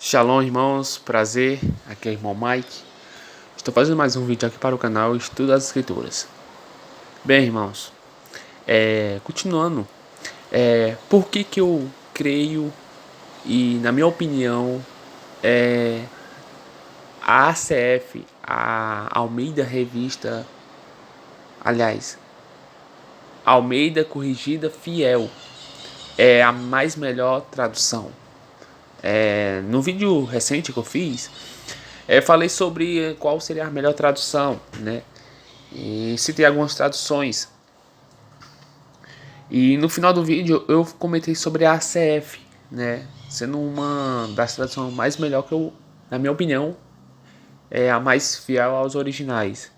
Shalom, irmãos, prazer, aqui é o irmão Mike. Estou fazendo mais um vídeo aqui para o canal Estudo das Escrituras. Bem, irmãos, continuando, por que eu creio e, na minha opinião, a ACF, a Almeida Revista, aliás, Almeida Corrigida Fiel, é a mais melhor tradução. No vídeo recente que eu fiz, falei sobre qual seria a melhor tradução, né? E citei algumas traduções. E no final do vídeo eu comentei sobre a ACF, né? Sendo uma das traduções mais melhor que eu, na minha opinião, é a mais fiel aos originais.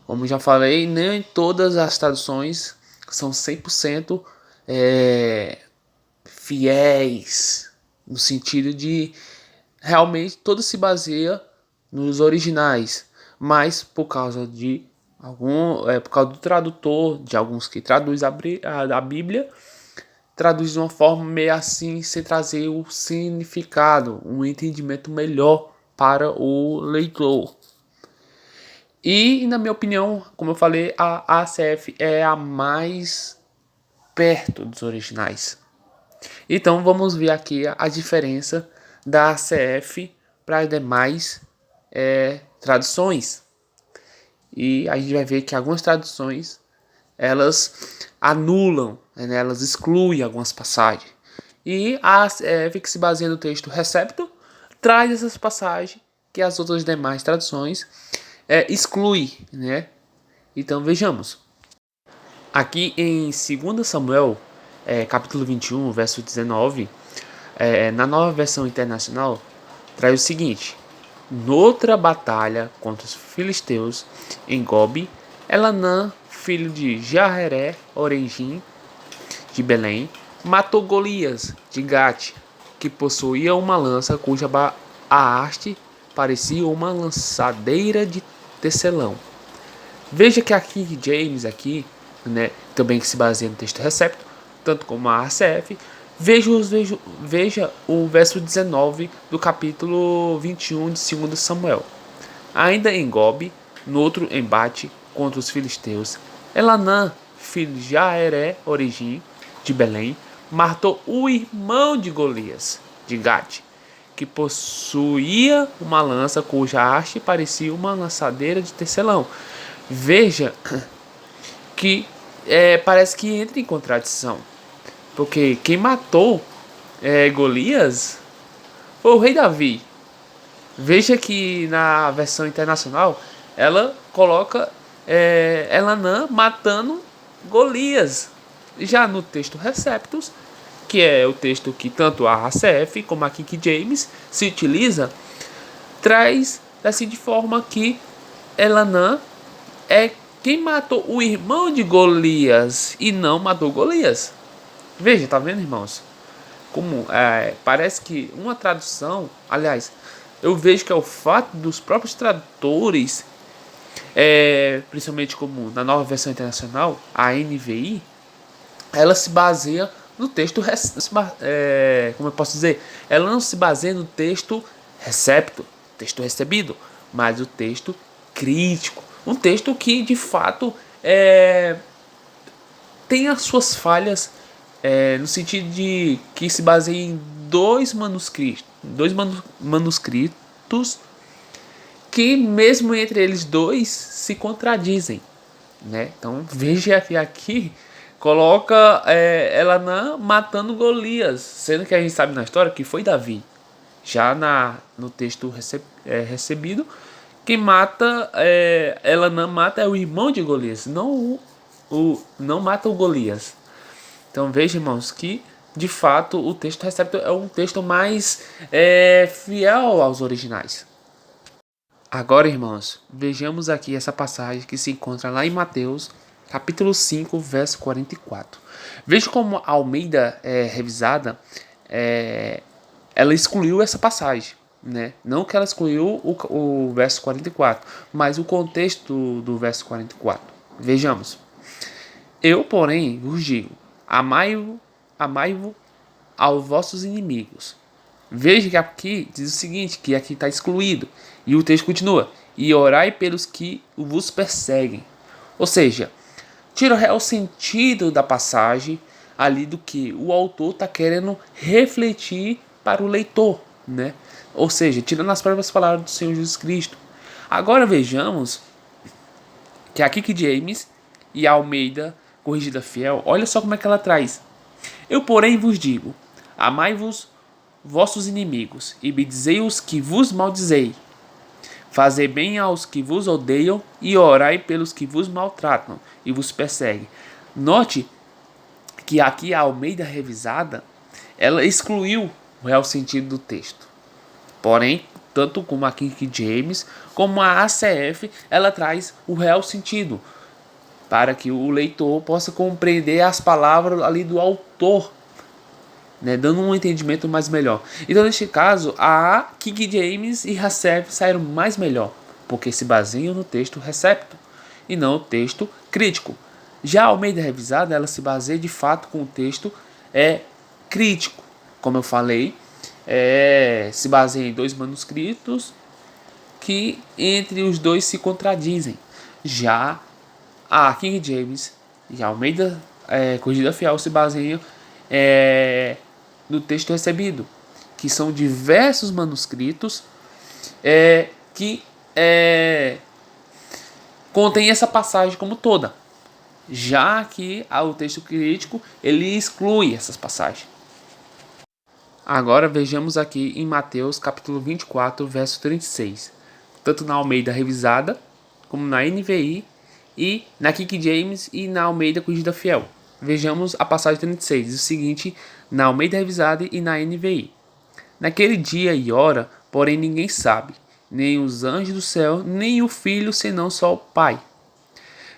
Como já falei, nem todas as traduções são 100% fiéis, no sentido de realmente todo se baseia nos originais, mas por causa do tradutor, de alguns que traduz a Bíblia, traduz de uma forma meio assim, sem trazer o significado, um entendimento melhor para o leitor. E, na minha opinião, como eu falei, a ACF é a mais perto dos originais. Então vamos ver aqui a diferença da ACF para as demais traduções. E a gente vai ver que algumas traduções elas anulam, né, elas excluem algumas passagens. E a ACF, que se baseia no texto recepto, traz essas passagens que as outras demais traduções excluem, né? Então vejamos. Aqui em 2 Samuel, capítulo 21, verso 19, na nova versão internacional, traz o seguinte: noutra batalha contra os filisteus, em Gobe, Elanã, filho de Jaaré, Orengim, de Belém, matou Golias, de Gate, que possuía uma lança cuja haste parecia uma lançadeira de tecelão. Veja que aqui James aqui, né, também que se baseia no texto recepto, tanto como a ACF, veja o verso 19 do capítulo 21 de 2 Samuel. Ainda em Gobe, no outro embate contra os filisteus, Elanã, filho de Jaaré, Orengim, de Belém, matou o irmão de Golias, de Gate, que possuía uma lança cuja haste parecia uma lançadeira de tecelão. Veja que parece que entra em contradição, porque quem matou Golias foi o rei Davi. Veja que na versão internacional ela coloca Elanã matando Golias. Já no texto Receptus, que é o texto que tanto a ACF como a King James se utiliza, traz assim de forma que Elanã é quem matou o irmão de Golias e não matou Golias. Veja, tá vendo, irmãos? Como parece que uma tradução, aliás, eu vejo que é o fato dos próprios tradutores, principalmente como na nova versão internacional, a NVI, ela se baseia no texto, como eu posso dizer, ela não se baseia no texto recepto, texto recebido, mas o texto crítico, um texto que de fato tem as suas falhas, no sentido de que se baseia em dois manuscritos que mesmo entre eles dois se contradizem, né? Então veja que aqui coloca Elanã matando Golias, sendo que a gente sabe na história que foi Davi. Já no texto recebido, quem mata Elanã mata é o irmão de Golias, não mata o Golias. Então veja, irmãos, que de fato o texto recepto é um texto mais fiel aos originais. Agora, irmãos, vejamos aqui essa passagem que se encontra lá em Mateus, capítulo 5, verso 44. Veja como a Almeida revisada, ela excluiu essa passagem, né? Não que ela excluiu o verso 44, mas o contexto do verso 44. Vejamos. Eu, porém, vos digo, amai-vos aos vossos inimigos, Veja que aqui diz o seguinte, que aqui está excluído. E o texto continua. E orai pelos que vos perseguem. Ou seja, tira o real sentido da passagem ali do que o autor está querendo refletir para o leitor, né? Ou seja, tirando as próprias palavras do Senhor Jesus Cristo. Agora vejamos que a King James e a Almeida Corrigida Fiel, olha só como é que ela traz. Eu, porém, vos digo, amai-vos vossos inimigos e bendizei os que vos maldizei. Fazei bem aos que vos odeiam e orai pelos que vos maltratam e vos perseguem. Note que aqui a Almeida Revisada, ela excluiu o real sentido do texto. Porém, tanto como a King James, como a ACF, ela traz o real sentido, para que o leitor possa compreender as palavras ali do autor, né, dando um entendimento mais melhor. Então, neste caso, a King James e a ACF saíram mais melhor, porque se baseiam no texto recepto e não no texto crítico. Já a Almeida Revisada, ela se baseia de fato com o texto crítico. Como eu falei, se baseia em 2 manuscritos que entre os dois se contradizem. Já a King James e a Almeida Corrigida Fiel se baseiam no texto recebido, que são diversos manuscritos que contém essa passagem como toda. Já que o texto crítico ele exclui essas passagens. Agora vejamos aqui em Mateus capítulo 24, verso 36. Tanto na Almeida Revisada, como na NVI, e na King James e na Almeida Corrigida Fiel. Vejamos a passagem 36, diz o seguinte na Almeida Revisada e na NVI. Naquele dia e hora, porém ninguém sabe, nem os anjos do céu, nem o Filho, senão só o Pai.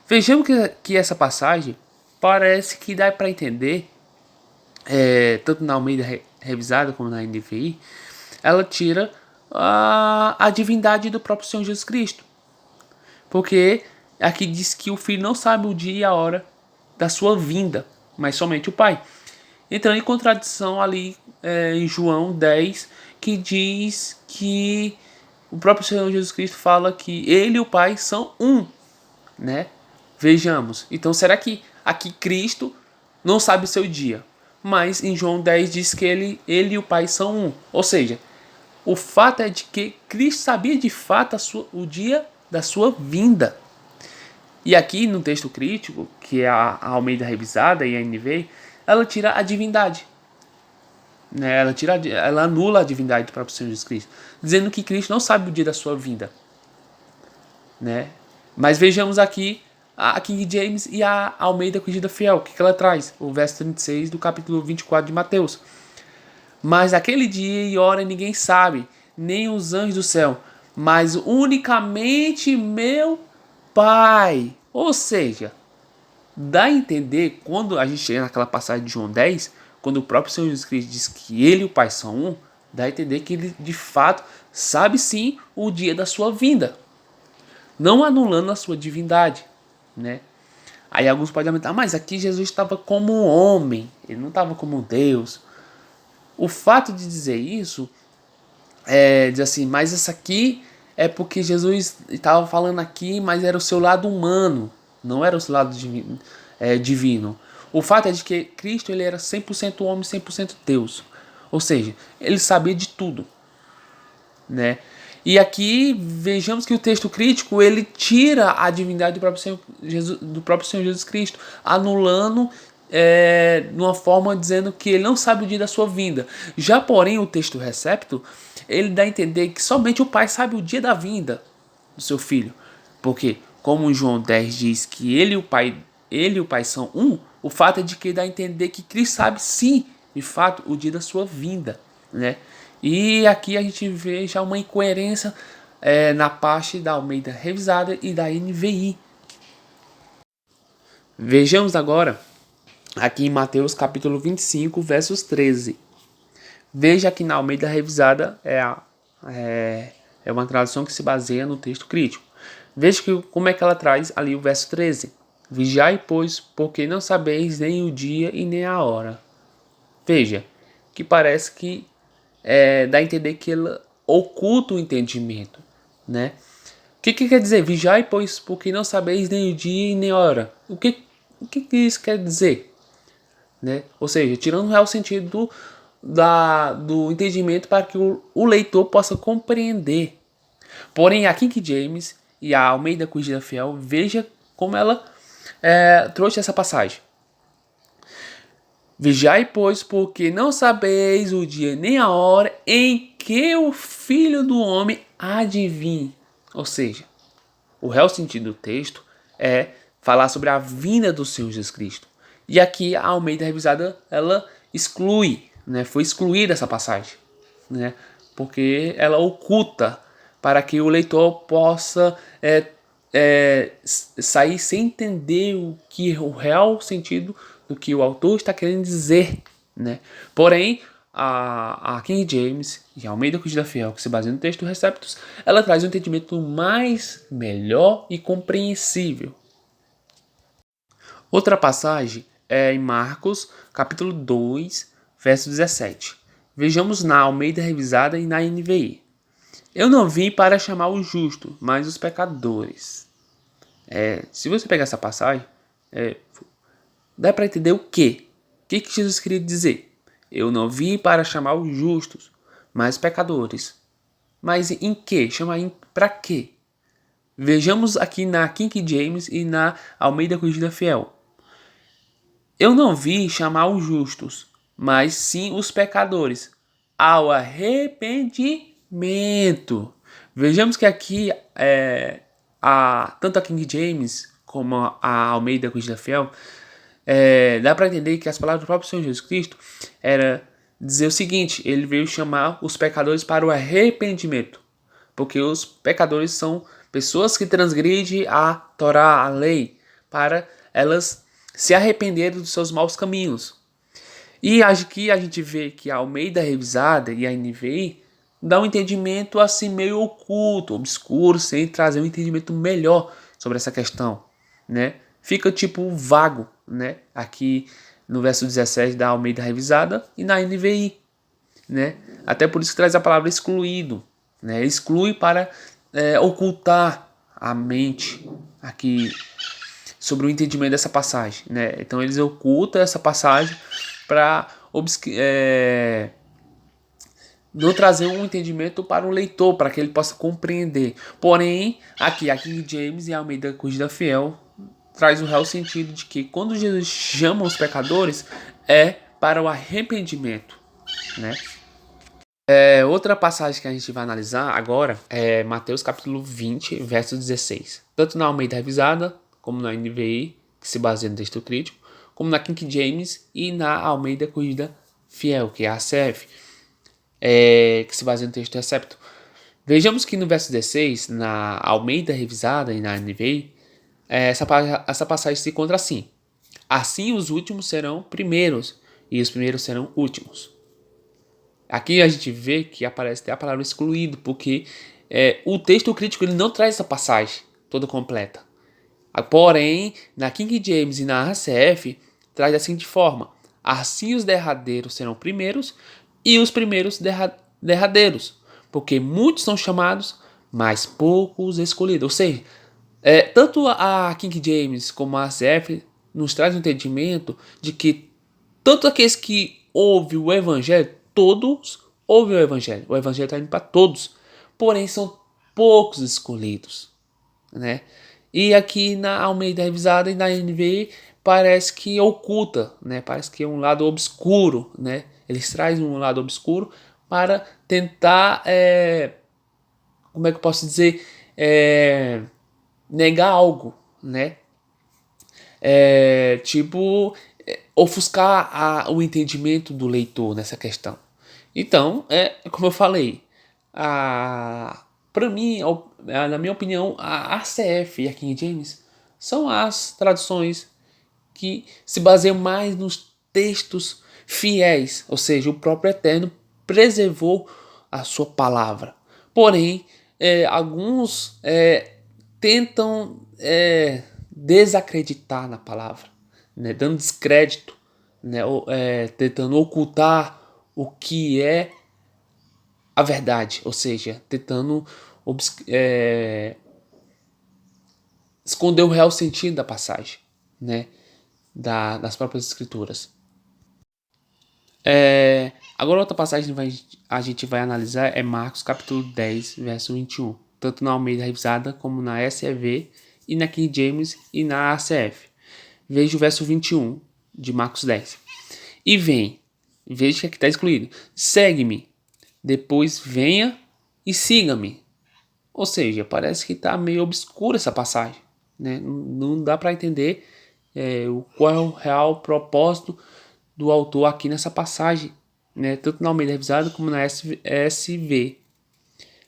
Vejamos que essa passagem parece que dá para entender, tanto na Almeida Revisada como na NVI, ela tira a divindade do próprio Senhor Jesus Cristo. Porque aqui diz que o Filho não sabe o dia e a hora da sua vinda, mas somente o Pai. Entrando em contradição ali em João 10, que diz que o próprio Senhor Jesus Cristo fala que ele e o Pai são um, né? Vejamos. Então, será que aqui Cristo não sabe o seu dia? Mas em João 10 diz que ele e o Pai são um. Ou seja, o fato é de que Cristo sabia de fato o dia da sua vinda. E aqui no texto crítico, que é a Almeida Revisada e a NVI, ela tira a divindade. Né? Ela anula a divindade do próprio Senhor Jesus Cristo, dizendo que Cristo não sabe o dia da sua vinda. Né? Mas vejamos aqui a King James e a Almeida Corrigida Fiel. O que ela traz? O verso 36 do capítulo 24 de Mateus. Mas aquele dia e hora ninguém sabe, nem os anjos do céu, mas unicamente meu Pai. Ou seja, dá a entender, quando a gente chega naquela passagem de João 10, quando o próprio Senhor Jesus Cristo diz que ele e o Pai são um, dá a entender que ele de fato sabe sim o dia da sua vinda, não anulando a sua divindade, né? Aí alguns podem comentar, mas aqui Jesus estava como um homem, ele não estava como Deus. O fato de dizer isso diz assim, mas isso aqui é porque Jesus estava falando aqui, mas era o seu lado humano, não era o seu lado divino. O fato é de que Cristo ele era 100% homem, 100% Deus. Ou seja, ele sabia de tudo, né? E aqui vejamos que o texto crítico ele tira a divindade do próprio Senhor Jesus Cristo, anulando de uma forma dizendo que ele não sabe o dia da sua vinda. Já porém o texto recepto ele dá a entender que somente o Pai sabe o dia da vinda do seu filho, porque como João 10 diz que ele e o Pai são um, o fato é de que dá a entender que Cristo sabe sim, de fato, o dia da sua vinda, né? E aqui a gente vê já uma incoerência na parte da Almeida Revisada e da NVI. Vejamos agora aqui em Mateus capítulo 25, versos 13. Veja que na Almeida Revisada é uma tradução que se baseia no texto crítico. Veja como é que ela traz ali o verso 13. Vigiai, pois, porque não sabeis nem o dia e nem a hora. Veja, que parece que dá a entender que ela oculta o entendimento, né? O que quer dizer? Vigiai, pois, porque não sabeis nem o dia e nem a hora. O que isso quer dizer? Né? Ou seja, tirando o real sentido do entendimento para que o leitor possa compreender. Porém, a King James e a Almeida Corrigida Fiel, veja como ela trouxe essa passagem. Vigiai, pois, porque não sabeis o dia nem a hora em que o Filho do Homem há de vir. Ou seja, o real sentido do texto é falar sobre a vinda do Senhor Jesus Cristo. E aqui a Almeida Revisada, ela exclui, né? Foi excluída essa passagem, né? Porque ela oculta para que o leitor possa sair sem entender o real sentido do que o autor está querendo dizer, né? Porém, a King James e a Almeida Corrigida Fiel, que se baseia no texto Receptus, ela traz um entendimento mais melhor e compreensível. Outra passagem é em Marcos, capítulo 2, verso 17. Vejamos na Almeida Revisada e na NVI. Eu não vim para chamar os justos, mas os pecadores. Se você pegar essa passagem, dá para entender o quê? O que Jesus queria dizer? Eu não vim para chamar os justos, mas pecadores. Mas em que? Chamar para quê? Vejamos aqui na King James e na Almeida Corrigida Fiel. Eu não vim chamar os justos, mas sim os pecadores ao arrependimento. Vejamos que aqui tanto a King James como a Almeida Corrigida Fiel dá para entender que as palavras do próprio Senhor Jesus Cristo era dizer o seguinte: ele veio chamar os pecadores para o arrependimento, porque os pecadores são pessoas que transgridem a Torá, a lei, para elas se arrependerem dos seus maus caminhos. E aqui a gente vê que a Almeida Revisada e a NVI dá um entendimento assim meio oculto, obscuro, sem trazer um entendimento melhor sobre essa questão, né? Fica tipo vago, né? Aqui no verso 17 da Almeida Revisada e na NVI, né? Até por isso que traz a palavra excluído, né? Exclui para ocultar a mente aqui sobre o entendimento dessa passagem, né? Então eles ocultam essa passagem para não trazer um entendimento para o leitor, para que ele possa compreender. Porém, aqui a King James e a Almeida Corrigida Fiel traz o real sentido de que quando Jesus chama os pecadores é para o arrependimento, né? Outra passagem que a gente vai analisar agora é Mateus capítulo 20, verso 16. Tanto na Almeida Revisada, como na NVI, que se baseia no texto crítico, como na King James e na Almeida Corrigida Fiel, que é a ACF, que se baseia no texto Recepto. Vejamos que no verso 16, na Almeida Revisada e na NVI, essa passagem se encontra assim: assim os últimos serão primeiros, e os primeiros serão últimos. Aqui a gente vê que aparece até a palavra excluído, porque o texto crítico ele não traz essa passagem toda completa. Porém, na King James e na ACF, traz da seguinte forma: assim os derradeiros serão primeiros e os primeiros derradeiros, porque muitos são chamados, mas poucos escolhidos. Ou seja, tanto a King James como a ACF nos traz um entendimento de que tanto aqueles que ouvem o Evangelho, todos ouvem o Evangelho. O Evangelho está indo para todos, porém são poucos escolhidos, né? E aqui na Almeida Revisada e na NVI parece que oculta, né? Parece que é um lado obscuro, né? Eles trazem um lado obscuro para tentar, como é que eu posso dizer, negar algo, né? Ofuscar o entendimento do leitor nessa questão. Então, como eu falei, para mim, na minha opinião, a ACF e a King James são as traduções que se baseiam mais nos textos fiéis, ou seja, o próprio Eterno preservou a sua palavra. Porém, alguns tentam desacreditar na palavra, né, dando descrédito, né, tentando ocultar o que é a verdade, ou seja, tentando esconder o real sentido da passagem, né, das próprias escrituras. Agora outra passagem que a gente vai analisar é Marcos capítulo 10, verso 21, tanto na Almeida Revisada como na SEV e na King James e na ACF. Veja o verso 21 de Marcos 10. E veja que aqui está excluído, segue-me, depois venha e siga-me. Ou seja, parece que está meio obscura essa passagem, né? Não dá para entender qual é o real propósito do autor aqui nessa passagem, né? Tanto na Almeida Revisada como na SV,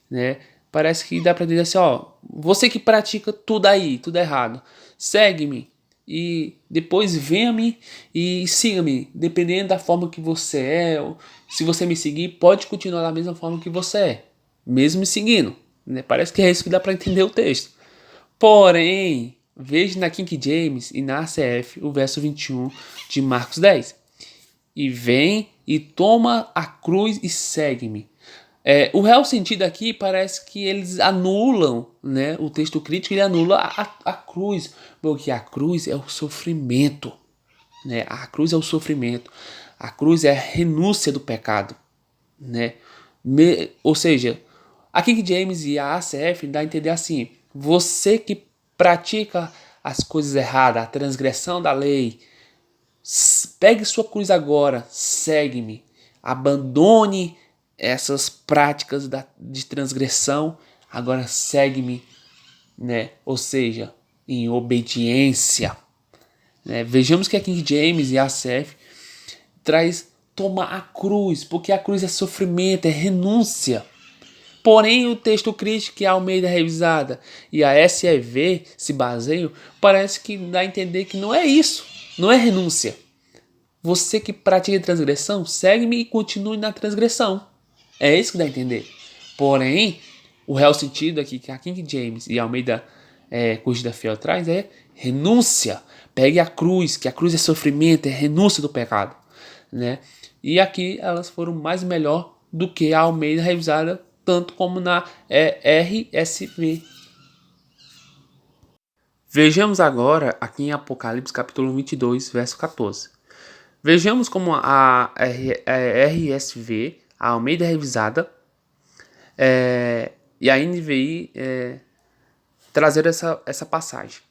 né? Parece que dá para dizer assim, ó, você que pratica tudo aí, tudo errado, segue-me e depois venha-me e siga-me, dependendo da forma que você é. Ou se você me seguir, pode continuar da mesma forma que você é, mesmo me seguindo, né? Parece que é isso que dá para entender o texto. Porém, veja na King James e na ACF o verso 21 de Marcos 10. E vem e toma a cruz e segue-me. O real sentido aqui parece que eles anulam, né? O texto crítico ele anula a cruz, porque a cruz é o sofrimento, né? A cruz é o sofrimento, a cruz é a renúncia do pecado, né? Ou seja, a King James e a ACF dá a entender assim: você que pratica as coisas erradas, a transgressão da lei, pegue sua cruz agora, segue-me, abandone essas práticas de transgressão, agora segue-me, né? Ou seja, em obediência. Né? Vejamos que a King James e a CF traz tomar a cruz, porque a cruz é sofrimento, é renúncia. Porém, o texto crítico que a Almeida Revisada e a SEV se baseiam, parece que dá a entender que não é isso, não é renúncia. Você que pratica transgressão, segue-me e continue na transgressão. É isso que dá a entender. Porém, o real sentido aqui que a King James e a Almeida Corrigida Fiel traz é renúncia. Pegue a cruz, que a cruz é sofrimento, é renúncia do pecado. Né? E aqui elas foram mais melhor do que a Almeida Revisada, tanto como na RSV. Vejamos agora aqui em Apocalipse capítulo 22, verso 14. Vejamos como a RSV, a Almeida Revisada, e a NVI trazer essa passagem.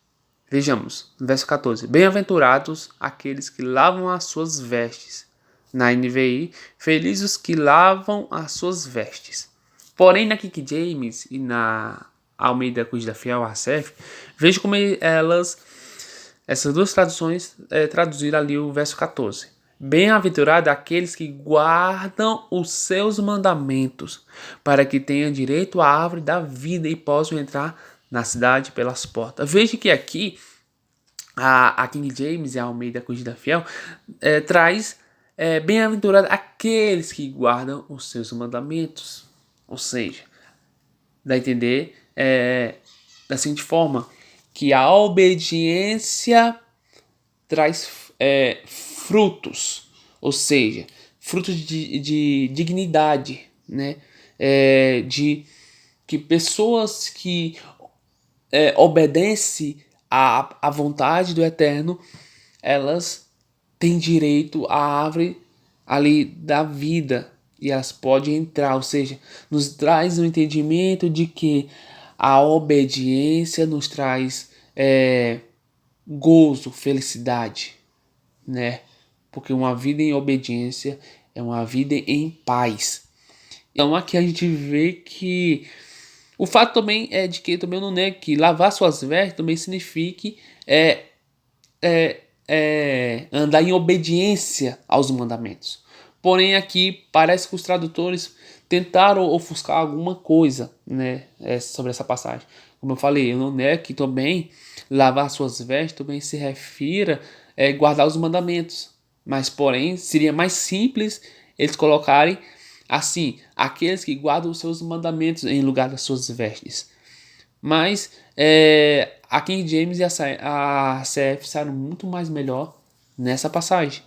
Vejamos, no verso 14. Bem-aventurados aqueles que lavam as suas vestes. Na NVI, felizes os que lavam as suas vestes. Porém, na King James e na Almeida Corrigida Fiel, ACF, veja como essas duas traduções traduziram ali o verso 14. Bem-aventurado aqueles que guardam os seus mandamentos, para que tenham direito à árvore da vida e possam entrar na cidade pelas portas. Veja que aqui a King James e a Almeida Corrigida Fiel traz bem-aventurado aqueles que guardam os seus mandamentos. Ou seja, dá a entender da seguinte forma, que a obediência traz frutos, ou seja, frutos de dignidade, né? De que pessoas que obedecem à vontade do Eterno, elas têm direito à árvore ali da vida e elas podem entrar, ou seja, nos traz um entendimento de que a obediência nos traz gozo, felicidade, né? Porque uma vida em obediência é uma vida em paz. Então aqui a gente vê que o fato também é de que também não nego que lavar suas vestes também signifique andar em obediência aos mandamentos. Porém aqui parece que os tradutores tentaram ofuscar alguma coisa, né, sobre essa passagem. Como eu falei, eu não nego que também lavar suas vestes também se refira a guardar os mandamentos. Mas porém seria mais simples eles colocarem assim, aqueles que guardam os seus mandamentos em lugar das suas vestes. Mas a King James e a CF saíram muito mais melhor nessa passagem.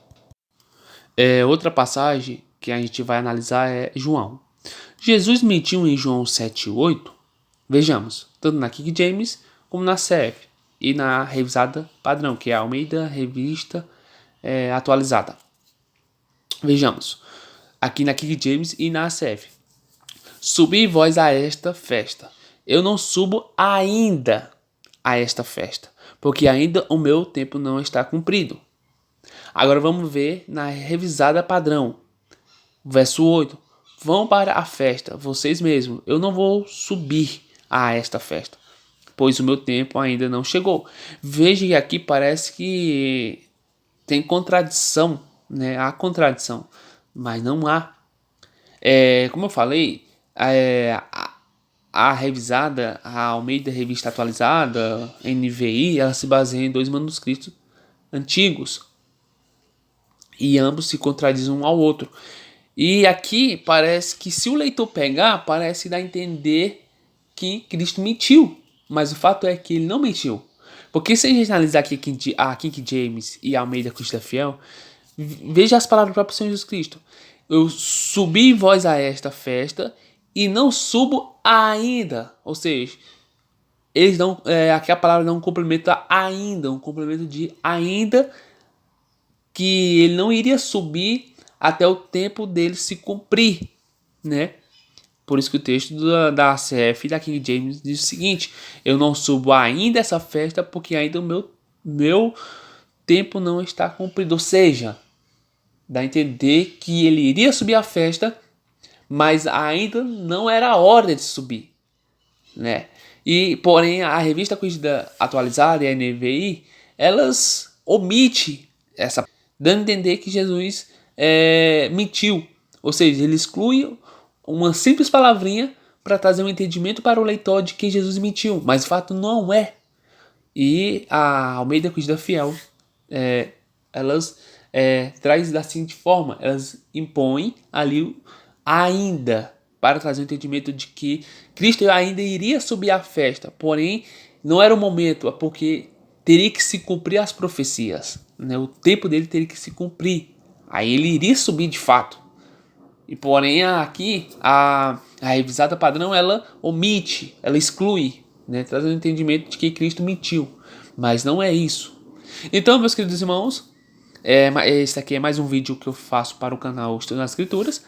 Outra passagem que a gente vai analisar é João. Jesus mentiu em João 7,8? Vejamos, tanto na King James como na CF e na revisada padrão, que é a Almeida Revista Atualizada. Vejamos, aqui na King James e na CF. Subi vós a esta festa. Eu não subo ainda a esta festa, porque ainda o meu tempo não está cumprido. Agora vamos ver na revisada padrão. Verso 8. Vão para a festa, vocês mesmos. Eu não vou subir a esta festa, pois o meu tempo ainda não chegou. Veja que aqui parece que tem contradição, né? Há contradição, mas não há. Como eu falei, a revisada, a Almeida Revista Atualizada, NVI, ela se baseia em 2 manuscritos antigos e ambos se contradizem um ao outro. E aqui parece que, se o leitor pegar, parece dar a entender que Cristo mentiu. Mas o fato é que ele não mentiu. Porque se a gente analisar aqui a King James e a Almeida Cristã Fiel, veja as palavras do próprio Senhor Jesus Cristo. Eu subi vós a esta festa e não subo ainda. Ou seja, eles dão, aqui a palavra dá um complemento a ainda, um complemento de ainda, que ele não iria subir até o tempo dele se cumprir, né? Por isso que o texto da ACF e da King James diz o seguinte: eu não subo ainda essa festa porque ainda o meu tempo não está cumprido. Ou seja, dá a entender que ele iria subir a festa, mas ainda não era a hora de subir, né? E porém a revista Corrigida Atualizada e a NVI, elas omitem essa, dando a entender que Jesus mentiu. Ou seja, ele exclui uma simples palavrinha para trazer um entendimento para o leitor de que Jesus mentiu, mas o fato não é. E a Almeida Corrigida Fiel, elas traz da seguinte forma: elas impõem ali ainda, para trazer o entendimento de que Cristo ainda iria subir à festa, porém não era o momento, porque teria que se cumprir as profecias, né? O tempo dele teria que se cumprir, aí ele iria subir de fato. E porém aqui a revisada padrão, ela omite, ela exclui, né? Traz o entendimento de que Cristo mentiu, mas não é isso. Então, meus queridos irmãos, esse aqui é mais um vídeo que eu faço para o canal Estudo nas Escrituras.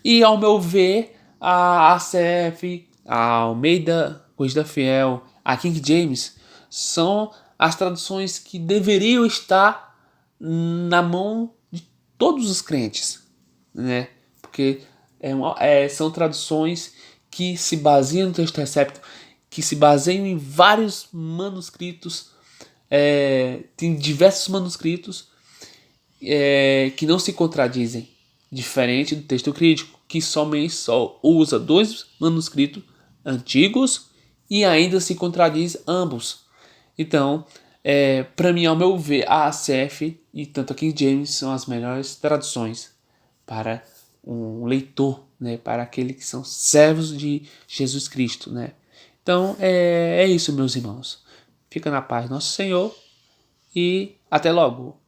E ao meu ver, a ACF, a Almeida Corrigida Fiel, a King James são as traduções que deveriam estar na mão de todos os crentes, né? Porque são traduções que se baseiam no texto recepto, que se baseiam em vários manuscritos, tem diversos manuscritos que não se contradizem, diferente do texto crítico, que somente só usa 2 manuscritos antigos e ainda se contradiz ambos. Então, para mim, ao meu ver, a ACF e tanto a King James são as melhores traduções para um leitor, né, para aqueles que são servos de Jesus Cristo, né? Então, é isso, meus irmãos. Fica na paz do nosso Senhor e até logo.